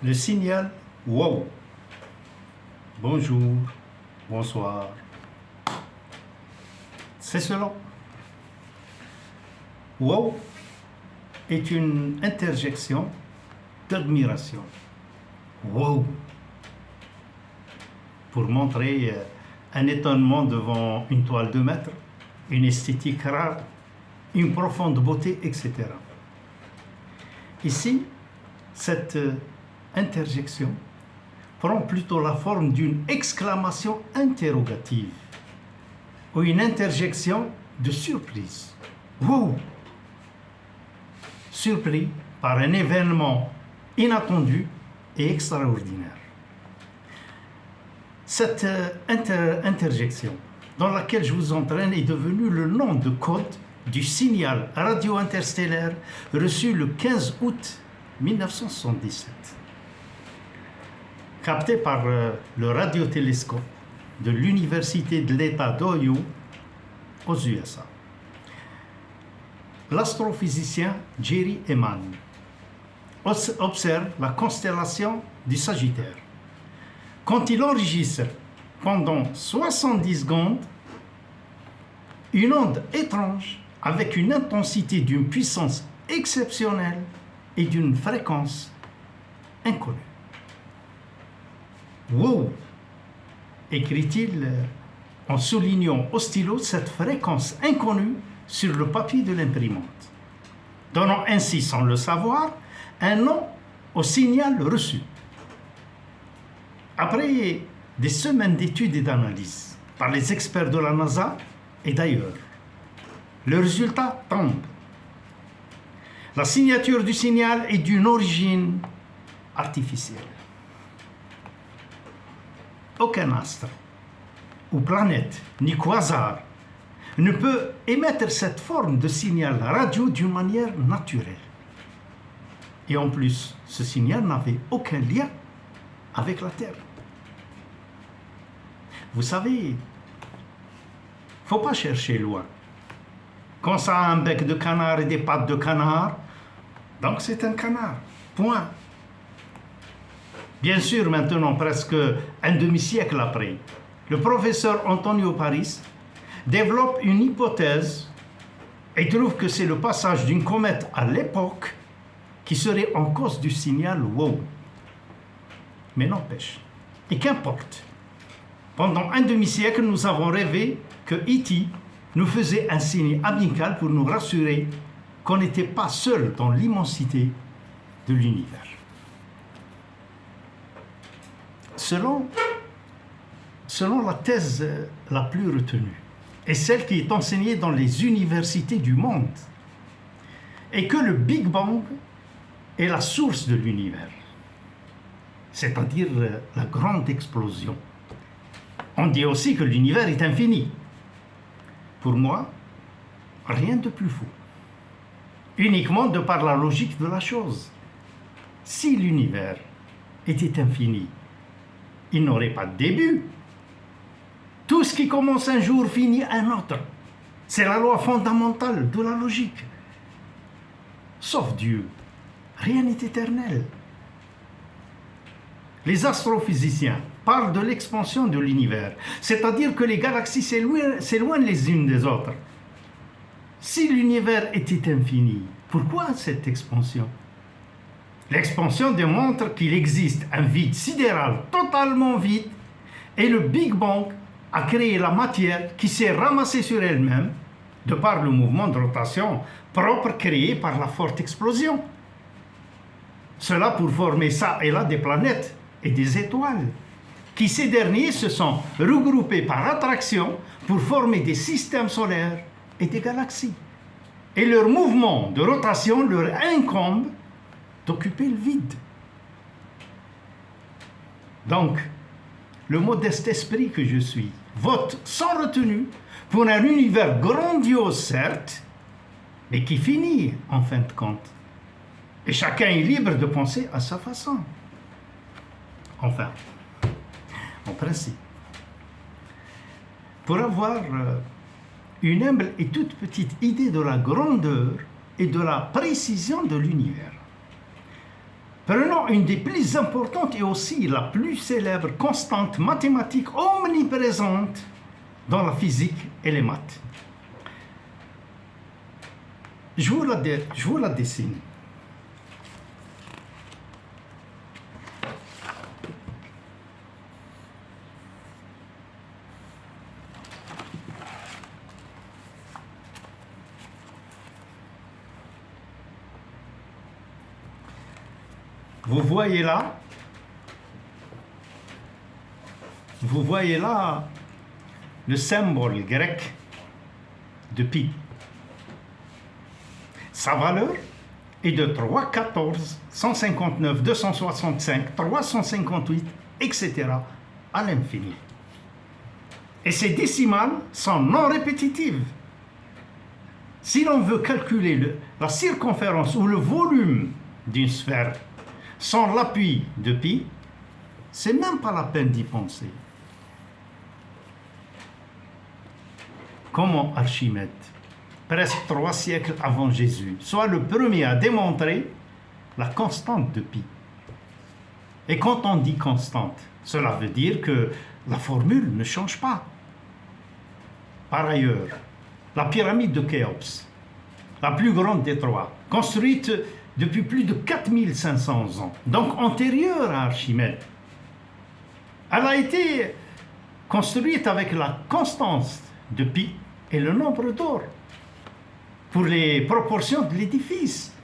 Le signal wow. Bonjour, bonsoir. C'est cela. Wow est une interjection d'admiration. Wow. Pour montrer un étonnement devant une toile de maître, une esthétique rare, une profonde beauté, etc. Ici, cette interjection prend plutôt la forme d'une exclamation interrogative ou une interjection de surprise. Wow! Surpris par un événement inattendu et extraordinaire. Cette interjection dans laquelle je vous entraîne est devenue le nom de code du signal radio interstellaire reçu le 15 août 1977, capté par le radiotélescope de l'Université de l'État d'Ohio aux USA. L'astrophysicien Jerry Ehman observe la constellation du Sagittaire. Quand il enregistre pendant 70 secondes une onde étrange avec une intensité d'une puissance exceptionnelle et d'une fréquence inconnue. Wow, écrit-il en soulignant au stylo cette fréquence inconnue sur le papier de l'imprimante, donnant ainsi, sans le savoir, un nom au signal reçu. Après des semaines d'études et d'analyses par les experts de la NASA et d'ailleurs, le résultat tombe. La signature du signal est d'une origine artificielle. Aucun astre, ou planète, ni quasar ne peut émettre cette forme de signal radio d'une manière naturelle. Et en plus, ce signal n'avait aucun lien avec la Terre. Vous savez, il ne faut pas chercher loin. Quand ça a un bec de canard et des pattes de canard, donc c'est un canard. Point. Bien sûr, maintenant, presque un demi-siècle après, le professeur Antonio Paris développe une hypothèse et trouve que c'est le passage d'une comète à l'époque qui serait en cause du signal wow. Mais n'empêche, et qu'importe, pendant un demi-siècle, nous avons rêvé que E.T. nous faisait un signe amical pour nous rassurer qu'on n'était pas seul dans l'immensité de l'univers. Selon la thèse la plus retenue, et celle qui est enseignée dans les universités du monde, est que le Big Bang est la source de l'univers, c'est-à-dire la grande explosion. On dit aussi que l'univers est infini. Pour moi, rien de plus faux. Uniquement de par la logique de la chose. Si l'univers était infini, il n'aurait pas de début. Tout ce qui commence un jour finit un autre. C'est la loi fondamentale de la logique. Sauf Dieu, rien n'est éternel. Les astrophysiciens parlent de l'expansion de l'univers, c'est-à-dire que les galaxies s'éloignent les unes des autres. Si l'univers était infini, pourquoi cette expansion? L'expansion démontre qu'il existe un vide sidéral totalement vide et le Big Bang a créé la matière qui s'est ramassée sur elle-même de par le mouvement de rotation propre créé par la forte explosion. Cela pour former ça et là des planètes et des étoiles, qui ces derniers se sont regroupés par attraction pour former des systèmes solaires et des galaxies. Et leur mouvement de rotation leur incombe d'occuper le vide. Donc, le modeste esprit que je suis vote sans retenue pour un univers grandiose, certes, mais qui finit en fin de compte. Et chacun est libre de penser à sa façon. Enfin, en principe. Pour avoir une humble et toute petite idée de la grandeur et de la précision de l'univers, Prenons une des plus importantes et aussi la plus célèbre constante mathématique omniprésente dans la physique et les maths. Je vous la dessine. Vous voyez là le symbole grec de pi. Sa valeur est de 314, 159, 265, 358, etc. à l'infini. Et ces décimales sont non répétitives. Si l'on veut calculer la circonférence ou le volume d'une sphère sans l'appui de pi, c'est même pas la peine d'y penser. Comment Archimède, presque 3 siècles avant Jésus, soit le premier à démontrer la constante de pi. Et quand on dit constante, cela veut dire que la formule ne change pas. Par ailleurs, la pyramide de Khéops, la plus grande des trois, construite depuis plus de 4500 ans, donc antérieure à Archimède, elle a été construite avec la constance de pi et le nombre d'or pour les proportions de l'édifice.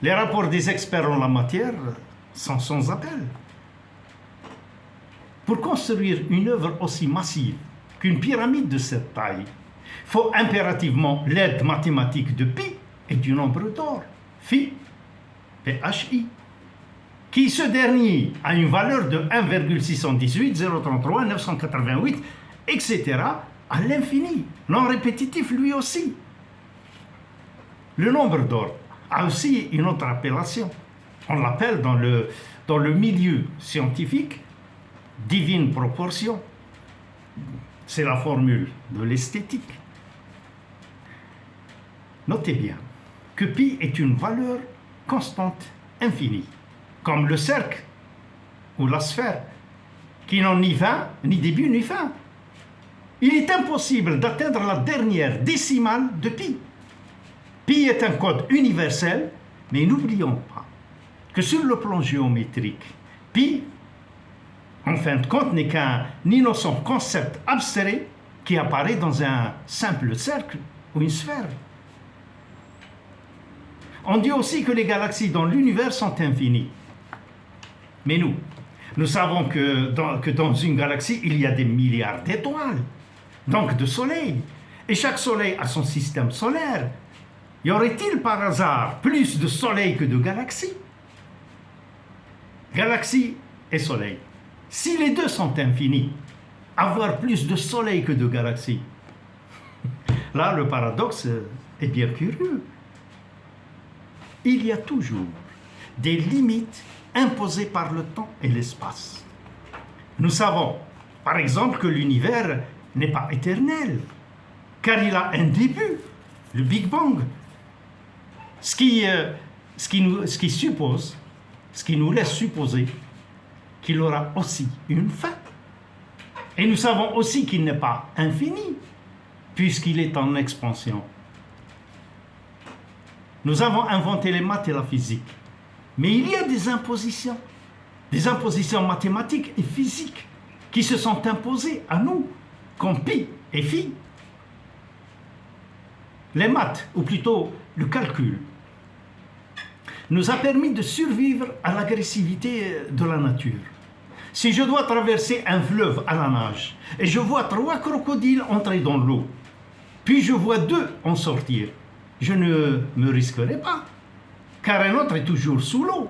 Les rapports des experts en la matière sont sans appel. Pour construire une œuvre aussi massive qu'une pyramide de cette taille, il faut impérativement l'aide mathématique de pi et du nombre d'or, phi, PHI, qui ce dernier a une valeur de 1,618, 033, 988, etc. à l'infini, non répétitif lui aussi. Le nombre d'or a aussi une autre appellation. On l'appelle dans le milieu scientifique divine proportion. C'est la formule de l'esthétique. Notez bien que pi est une valeur constante infinie, comme le cercle ou la sphère, qui n'ont ni fin, ni début, ni fin. Il est impossible d'atteindre la dernière décimale de pi. Pi est un code universel, mais n'oublions pas que sur le plan géométrique, pi, en fin de compte, n'est qu'un innocent concept abstrait qui apparaît dans un simple cercle ou une sphère. On dit aussi que les galaxies dans l'univers sont infinies. Mais nous savons que dans une galaxie, il y a des milliards d'étoiles, donc de soleils. Et chaque soleil a son système solaire. Y aurait-il par hasard plus de soleils que de galaxies? Galaxie et soleil. Si les deux sont infinis, avoir plus de soleils que de galaxies, là le paradoxe est bien curieux. Il y a toujours des limites imposées par le temps et l'espace. Nous savons, par exemple, que l'univers n'est pas éternel, car il a un début, le Big Bang, ce qui nous laisse supposer qu'il aura aussi une fin. Et nous savons aussi qu'il n'est pas infini, puisqu'il est en expansion. Nous avons inventé les maths et la physique. Mais il y a des impositions mathématiques et physiques qui se sont imposées à nous, comme pi et phi. Les maths, ou plutôt le calcul, nous a permis de survivre à l'agressivité de la nature. Si je dois traverser un fleuve à la nage et je vois 3 crocodiles entrer dans l'eau, puis je vois 2 en sortir, je ne me risquerai pas, car un autre est toujours sous l'eau.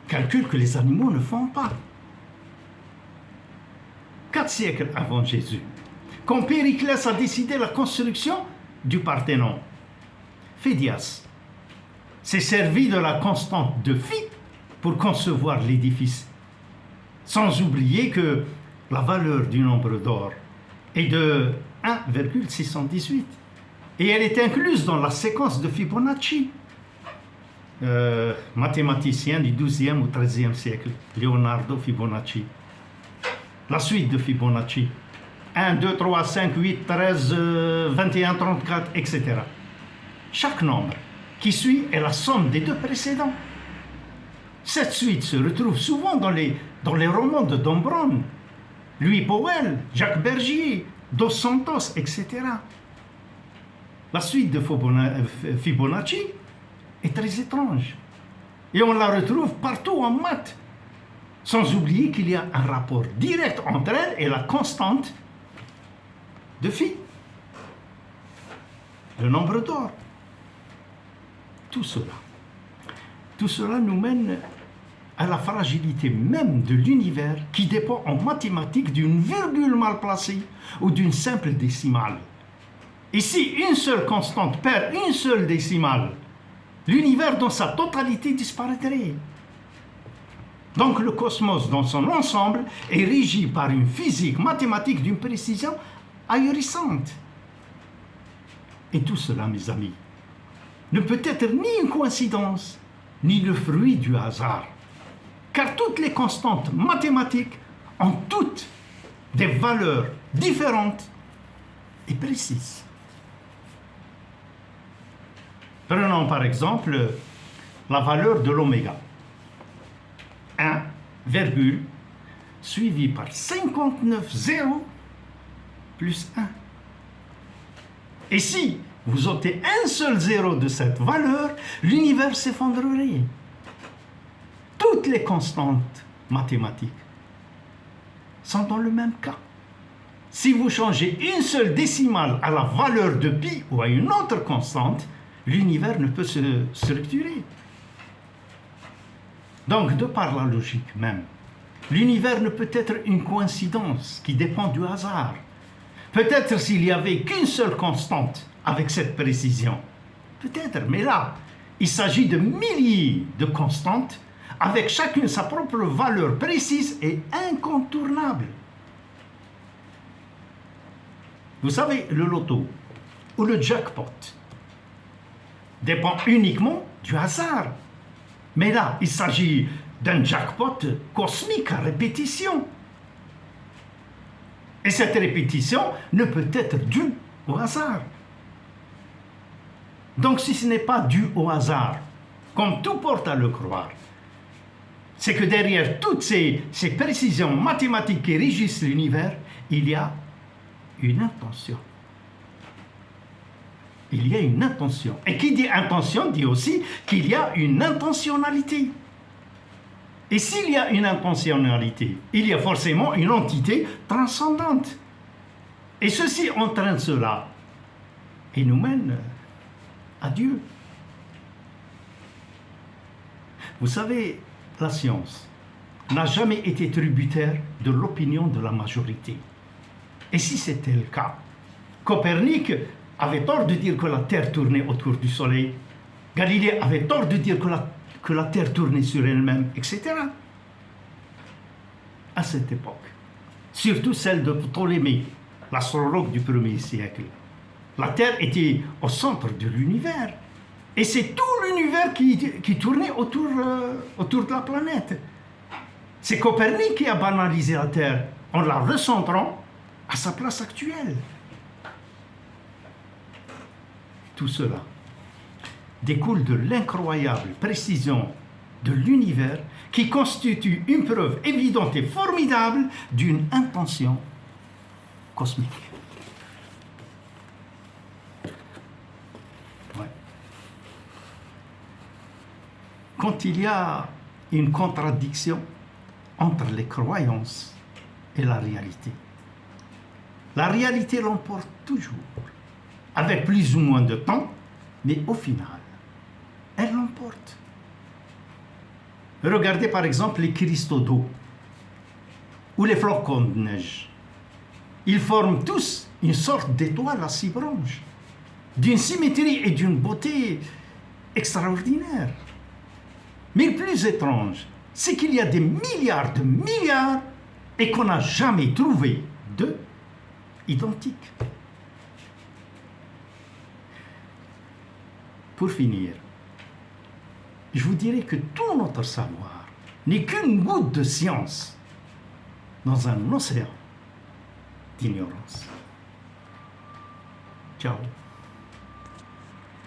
Calcul que les animaux ne font pas. 4 siècles avant Jésus, quand Périclès a décidé la construction du Parthénon, Phidias s'est servi de la constante de phi pour concevoir l'édifice, sans oublier que la valeur du nombre d'or est de 1,618 et elle est incluse dans la séquence de Fibonacci. mathématicien du XIIe ou XIIIe siècle, Leonardo Fibonacci. La suite de Fibonacci. 1, 2, 3, 5, 8, 13, 21, 34, etc. Chaque nombre qui suit est la somme des deux précédents. Cette suite se retrouve souvent dans les romans de Don Brown, Louis Powell, Jacques Bergier, Dos Santos, etc. La suite de Fibonacci est très étrange. Et on la retrouve partout en maths. Sans oublier qu'il y a un rapport direct entre elle et la constante de Phi, le nombre d'or. Tout cela nous mène à la fragilité même de l'univers qui dépend en mathématiques d'une virgule mal placée ou d'une simple décimale. Et si une seule constante perd une seule décimale, l'univers dans sa totalité disparaîtrait. Donc le cosmos dans son ensemble est régi par une physique mathématique d'une précision ahurissante. Et tout cela, mes amis, ne peut être ni une coïncidence, ni le fruit du hasard. Car toutes les constantes mathématiques ont toutes des valeurs différentes et précises. Prenons par exemple la valeur de l'oméga. 1, virgule, suivi par 59 zéros plus 1. Et si vous ôtez un seul zéro de cette valeur, l'univers s'effondrerait. Toutes les constantes mathématiques sont dans le même cas. Si vous changez une seule décimale à la valeur de pi ou à une autre constante, l'univers ne peut se structurer. Donc, de par la logique même, l'univers ne peut être une coïncidence qui dépend du hasard. Peut-être s'il n'y avait qu'une seule constante avec cette précision. Peut-être, mais là, il s'agit de milliers de constantes avec chacune sa propre valeur précise et incontournable. Vous savez, le loto ou le jackpot dépend uniquement du hasard. Mais là, il s'agit d'un jackpot cosmique à répétition. Et cette répétition ne peut être due au hasard. Donc si ce n'est pas dû au hasard, comme tout porte à le croire, c'est que derrière toutes ces précisions mathématiques qui régissent l'univers, il y a une intention. Il y a une intention. Et qui dit intention dit aussi qu'il y a une intentionnalité. Et s'il y a une intentionnalité, il y a forcément une entité transcendante. Et ceci entraîne cela et nous mène à Dieu. Vous savez, la science n'a jamais été tributaire de l'opinion de la majorité. Et si c'était le cas, Copernic avait tort de dire que la Terre tournait autour du Soleil, Galilée avait tort de dire que la Terre tournait sur elle-même, etc. À cette époque, surtout celle de Ptolémée, l'astrologue du 1er siècle, la Terre était au centre de l'univers. Et c'est tout l'univers qui tournait autour de la planète. C'est Copernic qui a banalisé la Terre en la recentrant à sa place actuelle. Tout cela découle de l'incroyable précision de l'univers qui constitue une preuve évidente et formidable d'une intention cosmique. Ouais. Quand il y a une contradiction entre les croyances et la réalité l'emporte toujours, avec plus ou moins de temps, mais au final, elle l'emporte. Regardez par exemple les cristaux d'eau ou les flocons de neige. Ils forment tous une sorte d'étoile à 6 branches, d'une symétrie et d'une beauté extraordinaire. Mais le plus étrange, c'est qu'il y a des milliards de milliards et qu'on n'a jamais trouvé d'eux identiques. Pour finir, je vous dirais que tout notre savoir n'est qu'une goutte de science dans un océan d'ignorance. Ciao.